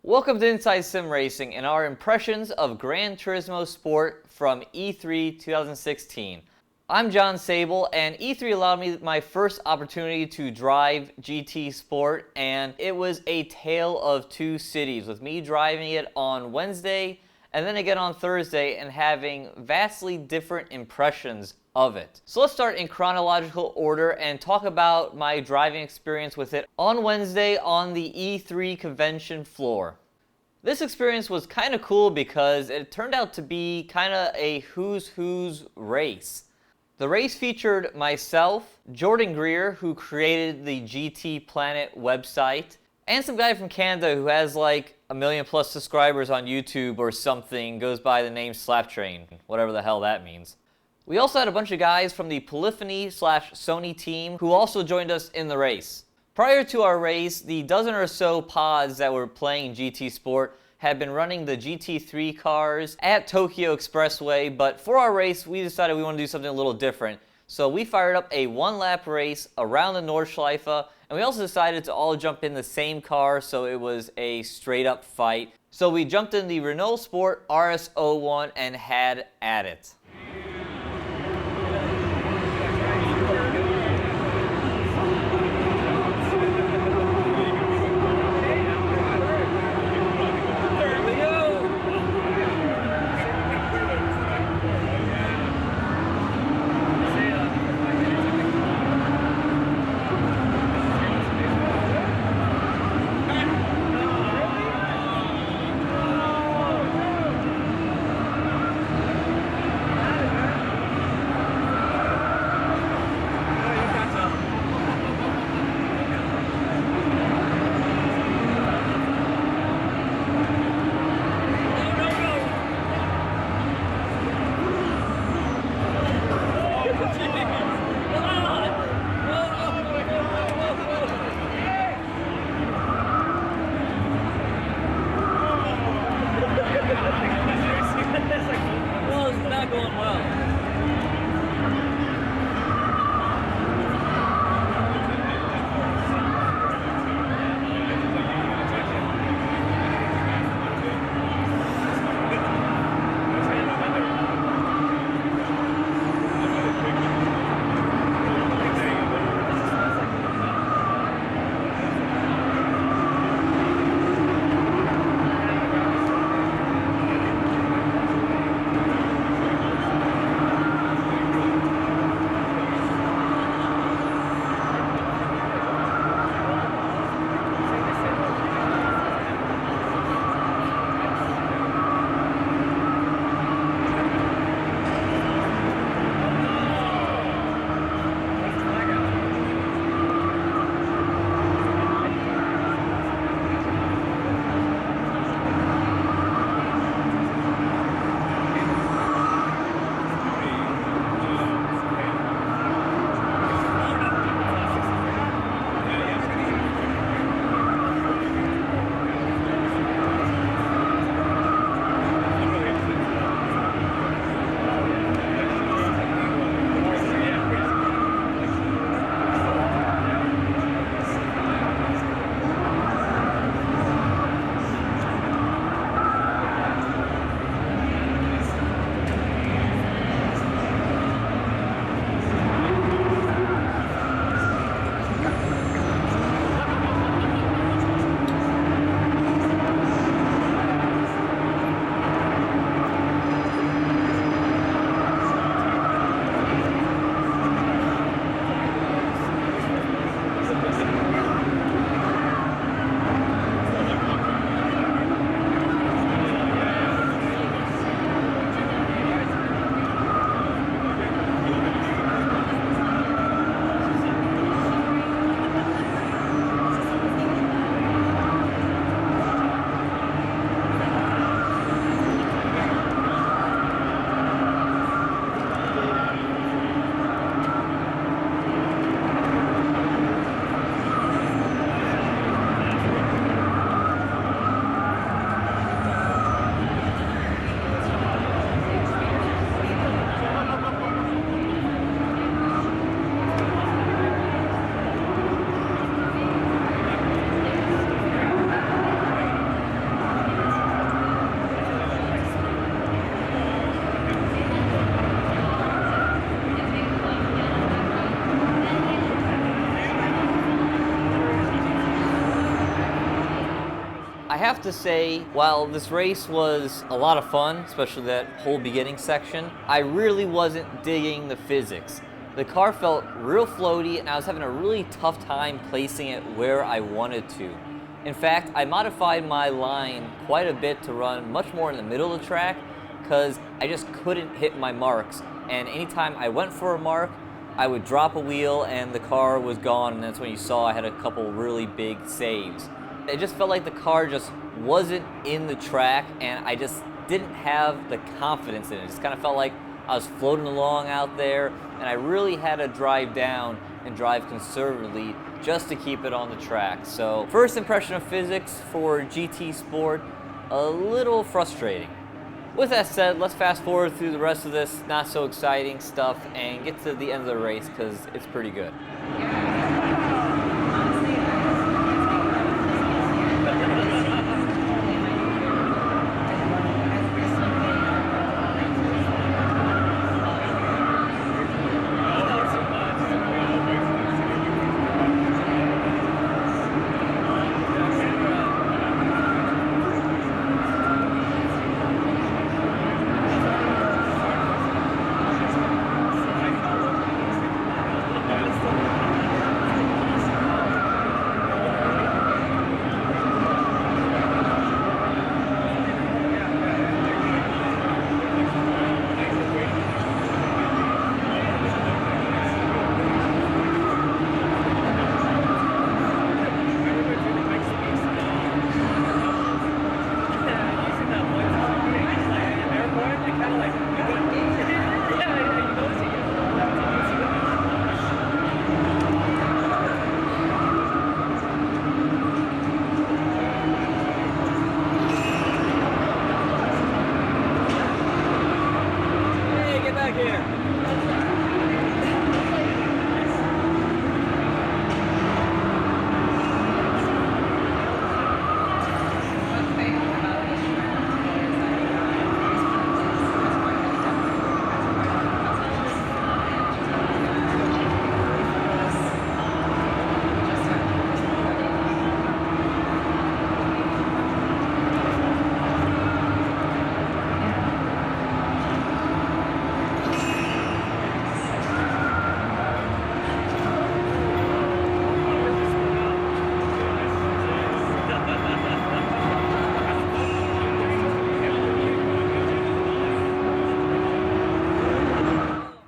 Welcome to Inside Sim Racing and our impressions of Gran Turismo Sport from E3 2016. I'm John Sable, and E3 allowed me my first opportunity to drive GT Sport, and it was a tale of two cities, with me driving it on Wednesday and then again on Thursday and having vastly different impressions of it. So let's start in chronological order and talk about my driving experience with it on Wednesday on the E3 convention floor. This experience was kind of cool because it turned out to be kind of a who's race. The race featured myself, Jordan Greer, who created the GT Planet website, and some guy from Canada who has like 1 million plus subscribers on YouTube or something, goes by the name Slaptrain, whatever the hell that means. We also had a bunch of guys from the Polyphony/Sony team who also joined us in the race. Prior to our race, the dozen or so pods that were playing GT Sport had been running the GT3 cars at Tokyo Expressway, but for our race, we decided we want to do something a little different. So we fired up a one-lap race around the Nordschleife, and we also decided to all jump in the same car, so it was a straight-up fight. So we jumped in the Renault Sport RS01 and had at it. have to say, while this race was a lot of fun, especially that whole beginning section, I really wasn't digging the physics. The car felt real floaty and I was having a really tough time placing it where I wanted to. In fact, I modified my line quite a bit to run much more in the middle of the track because I just couldn't hit my marks. And anytime I went for a mark, I would drop a wheel and the car was gone, and that's when you saw I had a couple really big saves. It just felt like the car just wasn't in the track and I just didn't have the confidence in it. It just kind of felt like I was floating along out there and I really had to drive down and drive conservatively just to keep it on the track. So first impression of physics for GT Sport, a little frustrating. With that said, let's fast forward through the rest of this not so exciting stuff and get to the end of the race because it's pretty good.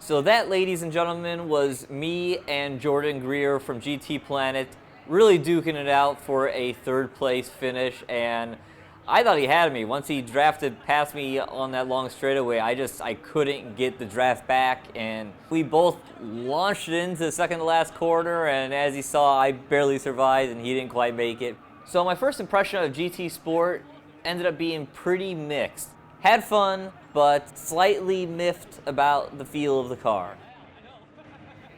So that, ladies and gentlemen, was me and Jordan Greer from GT Planet really duking it out for a third place finish, and I thought he had me. Once he drafted past me on that long straightaway, I couldn't get the draft back, and we both launched it into the second to last corner, and as you saw, I barely survived and he didn't quite make it. So my first impression of GT Sport ended up being pretty mixed. Had fun, but slightly miffed about the feel of the car.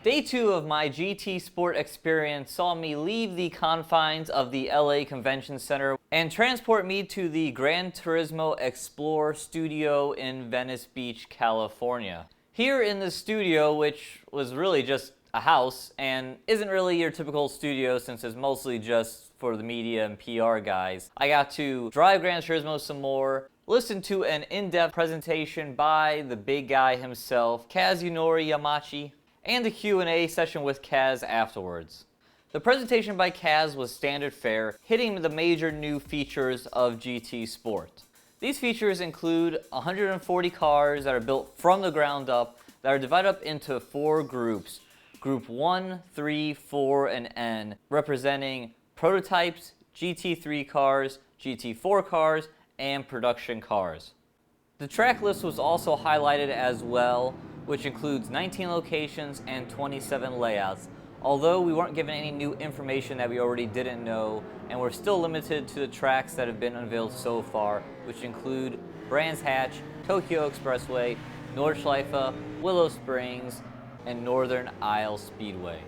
Day 2 of my GT Sport experience saw me leave the confines of the LA Convention Center and transport me to the Gran Turismo Explore studio in Venice Beach, California. Here in the studio, which was really just a house and isn't really your typical studio since it's mostly just for the media and PR guys, I got to drive Gran Turismo some more, listen to an in-depth presentation by the big guy himself, Kazunori Yamachi, and a Q&A session with Kaz afterwards. The presentation by Kaz was standard fare, hitting the major new features of GT Sport. These features include 140 cars that are built from the ground up that are divided up into 4 groups. Group 1, 3, 4, and N, representing prototypes, GT3 cars, GT4 cars, and production cars. The track list was also highlighted as well, which includes 19 locations and 27 layouts, although we weren't given any new information that we already didn't know, and we're still limited to the tracks that have been unveiled so far, which include Brands Hatch, Tokyo Expressway, Nordschleife, Willow Springs, and Northern Isle Speedway.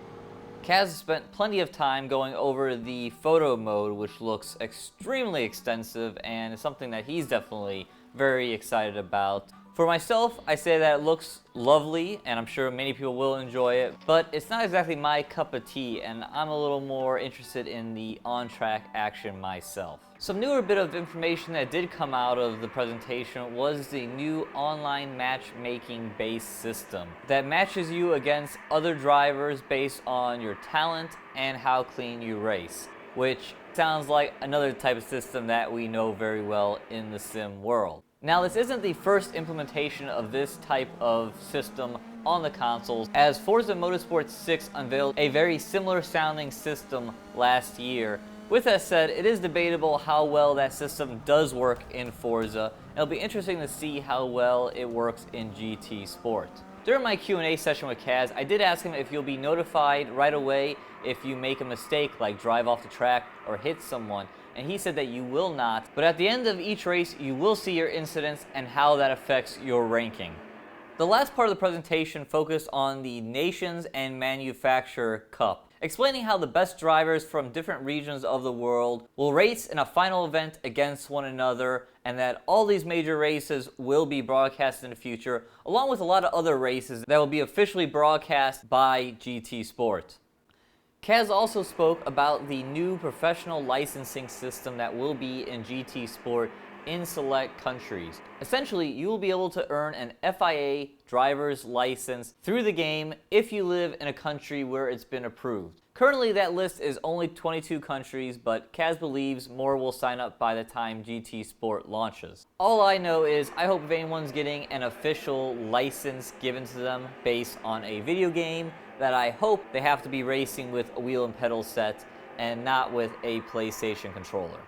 Kaz spent plenty of time going over the photo mode, which looks extremely extensive and is something that he's definitely very excited about. For myself, I say that it looks lovely, and I'm sure many people will enjoy it, but it's not exactly my cup of tea, and I'm a little more interested in the on-track action myself. Some newer bit of information that did come out of the presentation was the new online matchmaking based system that matches you against other drivers based on your talent and how clean you race, which sounds like another type of system that we know very well in the sim world. Now, this isn't the first implementation of this type of system on the consoles, as Forza Motorsport 6 unveiled a very similar sounding system last year. With that said, it is debatable how well that system does work in Forza. It'll be interesting to see how well it works in GT Sport. During my Q&A session with Kaz, I did ask him if you'll be notified right away if you make a mistake like drive off the track or hit someone, and he said that you will not, but at the end of each race you will see your incidents and how that affects your ranking. The last part of the presentation focused on the Nations and Manufacturer Cup, explaining how the best drivers from different regions of the world will race in a final event against one another, and that all these major races will be broadcast in the future, along with a lot of other races that will be officially broadcast by GT Sport. Kaz also spoke about the new professional licensing system that will be in GT Sport in select countries. Essentially, you will be able to earn an FIA driver's license through the game if you live in a country where it's been approved. Currently, that list is only 22 countries, but Kaz believes more will sign up by the time GT Sport launches. All I know is I hope if anyone's getting an official license given to them based on a video game, that I hope they have to be racing with a wheel and pedal set and not with a PlayStation controller.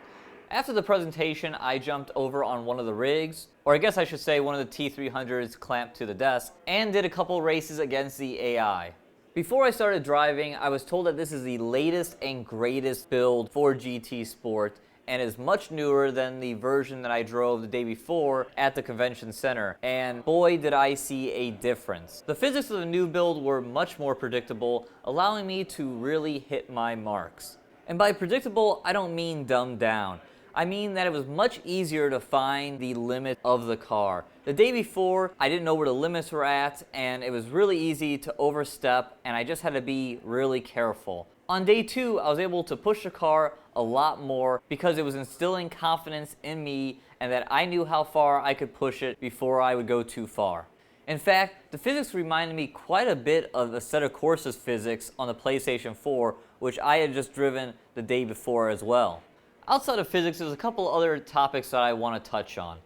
After the presentation, I jumped over on one of the rigs, or I guess I should say one of the T300s clamped to the desk, and did a couple races against the AI. Before I started driving, I was told that this is the latest and greatest build for GT Sport, and is much newer than the version that I drove the day before at the convention center, and boy did I see a difference. The physics of the new build were much more predictable, allowing me to really hit my marks. And by predictable, I don't mean dumbed down. I mean that it was much easier to find the limit of the car. The day before, I didn't know where the limits were at, and it was really easy to overstep, and I just had to be really careful. On day 2, I was able to push the car a lot more because it was instilling confidence in me and that I knew how far I could push it before I would go too far. In fact, the physics reminded me quite a bit of a set of courses physics on the PlayStation 4, which I had just driven the day before as well. Outside of physics, there's a couple other topics that I want to touch on.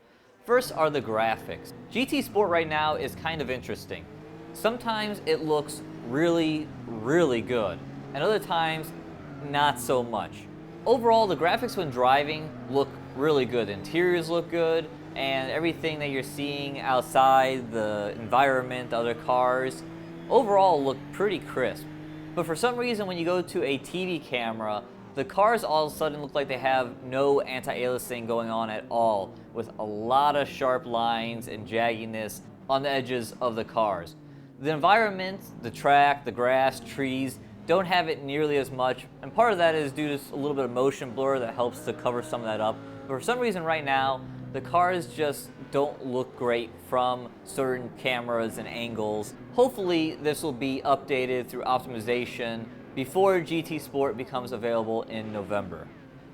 First are the graphics. GT Sport right now is kind of interesting. Sometimes it looks really, really good, and other times not so much. Overall, the graphics when driving look really good. The interiors look good, and everything that you're seeing outside, the environment, the other cars, overall look pretty crisp. But for some reason, when you go to a TV camera, the cars all of a sudden look like they have no anti-aliasing going on at all, with a lot of sharp lines and jagginess on the edges of the cars. The environment, the track, the grass, trees, don't have it nearly as much, and part of that is due to a little bit of motion blur that helps to cover some of that up. But for some reason right now, the cars just don't look great from certain cameras and angles. Hopefully this will be updated through optimization before GT Sport becomes available in November.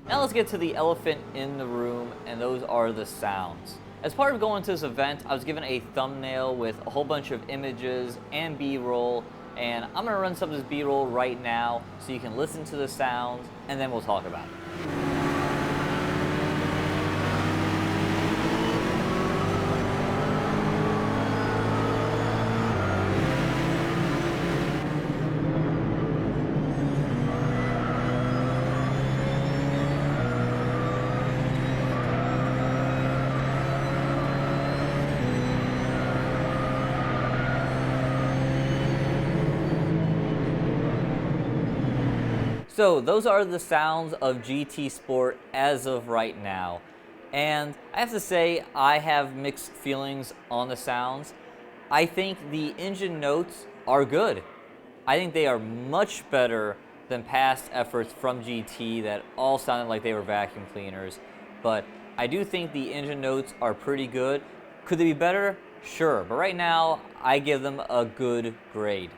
Now let's get to the elephant in the room, and those are the sounds. As part of going to this event, I was given a thumbnail with a whole bunch of images and B-roll, and I'm going to run some of this B-roll right now so you can listen to the sounds, and then we'll talk about it. So those are the sounds of GT Sport as of right now. And I have to say, I have mixed feelings on the sounds. I think the engine notes are good. I think they are much better than past efforts from GT that all sounded like they were vacuum cleaners. But I do think the engine notes are pretty good. Could they be better? Sure, but right now, I give them a good grade.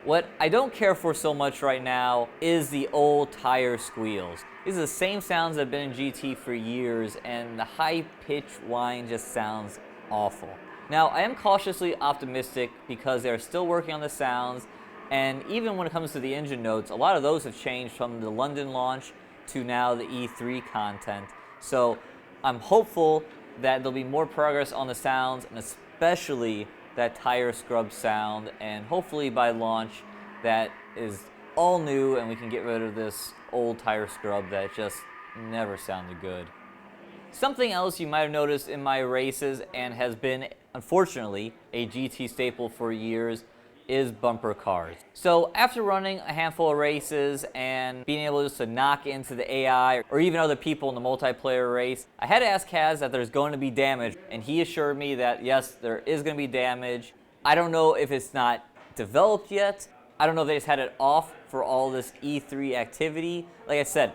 What I don't care for so much right now is the old tire squeals. These are the same sounds that have been in GT for years, and the high-pitched whine just sounds awful. Now, I am cautiously optimistic because they're still working on the sounds, and even when it comes to the engine notes, a lot of those have changed from the London launch to now the E3 content. So I'm hopeful that there'll be more progress on the sounds, and especially that tire scrub sound, and hopefully by launch that is all new and we can get rid of this old tire scrub that just never sounded good. Something else you might have noticed in my races and has been, unfortunately, a GT staple for years is bumper cars. So after running a handful of races and being able just to knock into the AI or even other people in the multiplayer race, I had to ask Kaz that there's going to be damage, and he assured me that yes, there is going to be damage. I don't know if it's not developed yet. I don't know if they just had it off for all this E3 activity. Like I said,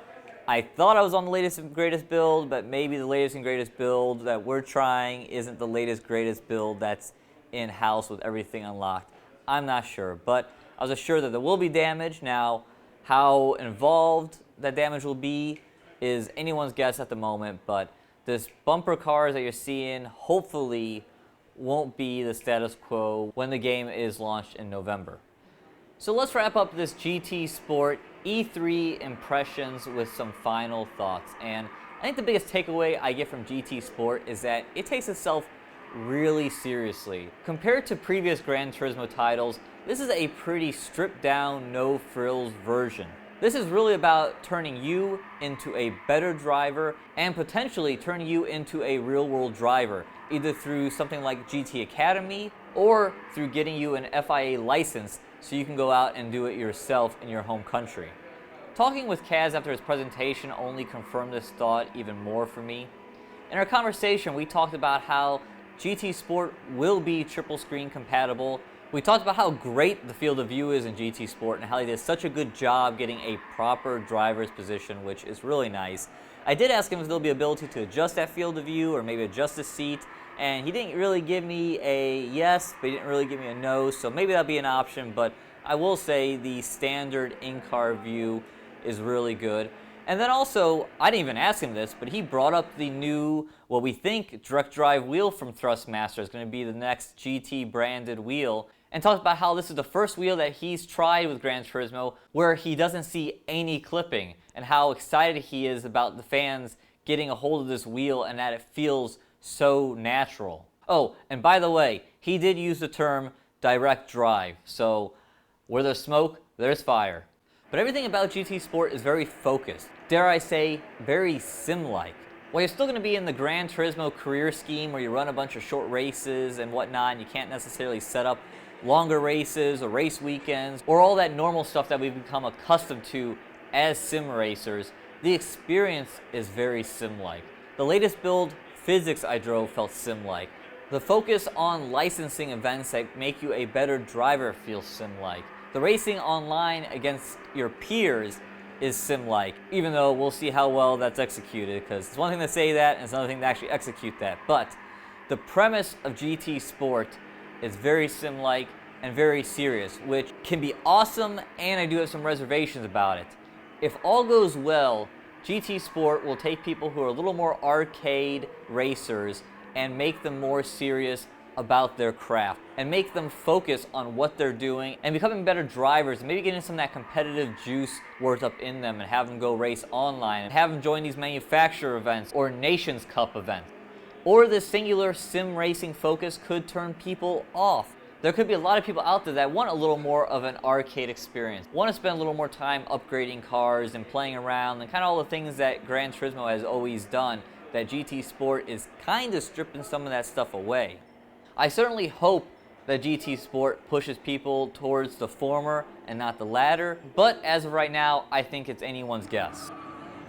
I thought I was on the latest and greatest build, but maybe the latest and greatest build that we're trying isn't the latest greatest build that's in-house with everything unlocked. I'm not sure, but I was assured that there will be damage. Now, how involved that damage will be is anyone's guess at the moment, but this bumper cars that you're seeing hopefully won't be the status quo when the game is launched in November. So let's wrap up this GT Sport E3 impressions with some final thoughts. And I think the biggest takeaway I get from GT Sport is that it takes itself really seriously. Compared to previous Gran Turismo titles, this is a pretty stripped down, no frills version. This is really about turning you into a better driver and potentially turning you into a real world driver, either through something like GT Academy or through getting you an FIA license so you can go out and do it yourself in your home country. Talking with Kaz after his presentation only confirmed this thought even more for me. In our conversation, we talked about how GT Sport will be triple screen compatible. We talked about how great the field of view is in GT Sport and how they did such a good job getting a proper driver's position, which is really nice. I did ask him if there'll be ability to adjust that field of view or maybe adjust the seat, and he didn't really give me a yes, but he didn't really give me a no, so maybe that'll be an option, but I will say the standard in-car view is really good. And then also, I didn't even ask him this, but he brought up the new, what we think, direct drive wheel from Thrustmaster is going to be the next GT branded wheel, and talked about how this is the first wheel that he's tried with Gran Turismo where he doesn't see any clipping, and how excited he is about the fans getting a hold of this wheel and that it feels so natural. Oh, and by the way, he did use the term direct drive, so where there's smoke, there's fire. But everything about GT Sport is very focused. Dare I say, very sim-like. While you're still going to be in the Gran Turismo career scheme where you run a bunch of short races and whatnot, and you can't necessarily set up longer races or race weekends, or all that normal stuff that we've become accustomed to as sim racers, the experience is very sim-like. The latest build physics I drove felt sim-like. The focus on licensing events that make you a better driver feels sim-like. The racing online against your peers is sim-like, even though we'll see how well that's executed, because it's one thing to say that and it's another thing to actually execute that. But the premise of GT Sport is very sim-like and very serious, which can be awesome, and I do have some reservations about it. If all goes well, GT Sport will take people who are a little more arcade racers and make them more serious about their craft and make them focus on what they're doing and becoming better drivers, and maybe getting some of that competitive juice worked up in them and have them go race online and have them join these manufacturer events or Nations Cup events. Or this singular sim racing focus could turn people off. There could be a lot of people out there that want a little more of an arcade experience, want to spend a little more time upgrading cars and playing around and kind of all the things that Gran Turismo has always done, that GT Sport is kind of stripping some of that stuff away. I certainly hope that GT Sport pushes people towards the former and not the latter, but as of right now, I think it's anyone's guess.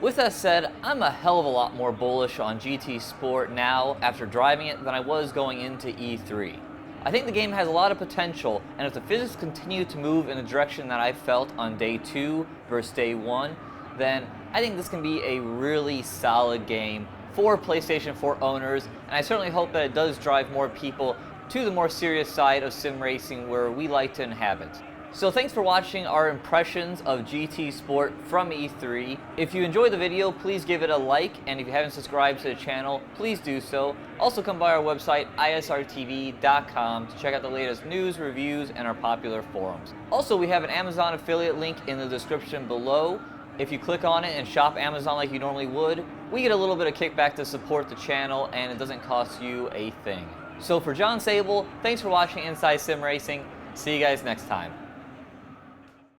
With that said, I'm a hell of a lot more bullish on GT Sport now after driving it than I was going into E3. I think the game has a lot of potential, and if the physics continue to move in the direction that I felt on day 2 versus day 1, then I think this can be a really solid game for PlayStation 4 owners, and I certainly hope that it does drive more people to the more serious side of sim racing where we like to inhabit. So thanks for watching our impressions of GT Sport from E3. If you enjoyed the video, please give it a like, and if you haven't subscribed to the channel, please do so. Also come by our website, isrtv.com, to check out the latest news, reviews, and our popular forums. Also, we have an Amazon affiliate link in the description below. If you click on it and shop Amazon like you normally would, we get a little bit of kickback to support the channel, and it doesn't cost you a thing. So for John Sable, thanks for watching Inside Sim Racing. See you guys next time.